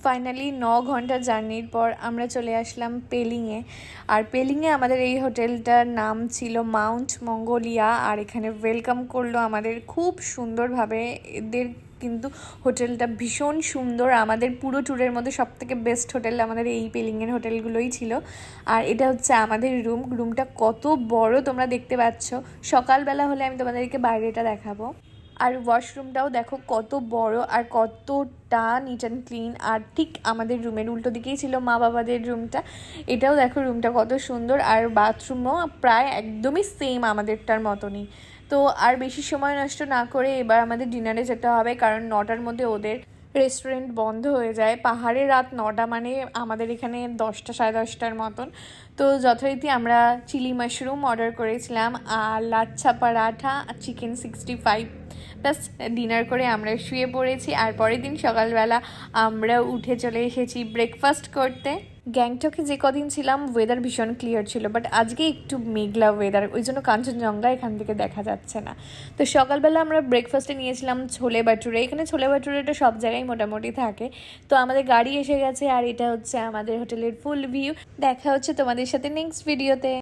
Finally 9 ঘন্টা জার্নির পর আমরা চলে আসলাম পেলিংয়ে। আর পেলিংয়ে আমাদের এই হোটেলটার নাম ছিল মাউন্ট মঙ্গোলিয়া। আর এখানে ওয়েলকাম করলো আমাদের খুব সুন্দরভাবে। এদের কিন্তু হোটেলটা ভীষণ সুন্দর, আমাদের পুরো ট্যুরের মধ্যে সবথেকে বেস্ট হোটেল আমাদের এই পেলিংয়ের হোটেলগুলোই ছিল। আর এটা হচ্ছে আমাদের রুমটা কত বড় তোমরা দেখতে পাচ্ছ। সকালবেলা হলে আমি তোমাদেরকে বাইরেটা দেখাবো। আর ওয়াশরুমটাও দেখো কত বড় আর কতটা নিট অ্যান্ড ক্লিন। আর ঠিক আমাদের রুমের উল্টো দিকেই ছিল মা বাবাদের রুমটা। এটাও দেখো রুমটা কত সুন্দর, আর বাথরুমও প্রায় একদমই সেম আমাদেরটার মতনই। তো আর বেশি সময় নষ্ট না করে এবার আমাদের ডিনারে যেতে হবে, কারণ 9টার মধ্যে ওদের রেস্টুরেন্ট বন্ধ হয়ে যায়। পাহাড়ে রাত 9টা মানে আমাদের এখানে 10টা সাড়ে 10টার মতন। তো যথারীতি আমরা চিলি মাশরুম অর্ডার করেছিলাম, আর lachha paratha, chicken 65 plus dinner করে আমরা শুয়ে পড়েছি। আর পরের দিন সকালবেলা আমরা উঠে চলে এসেছি ব্রেকফাস্ট করতে। গ্যাংটকে যে কদিন ছিলাম ওয়েদার ভীষণ ক্লিয়ার ছিল, বাট আজকে একটু মেঘলা ওয়েদার, ওই জন্য কাঞ্চনজঙ্ঘা এখান থেকে দেখা যাচ্ছে না। তো সকালবেলা আমরা ব্রেকফাস্টে নিয়েছিলাম ছোলে ভাটুরে। এখানে ছোলে ভাটুরেটা সব জায়গায় মোটামুটি থাকে। তো আমাদের গাড়ি এসে গেছে, আর এটা হচ্ছে আমাদের হোটেলের ফুল ভিউ। দেখা হচ্ছে তোমাদের সাথে নেক্সট ভিডিওতে।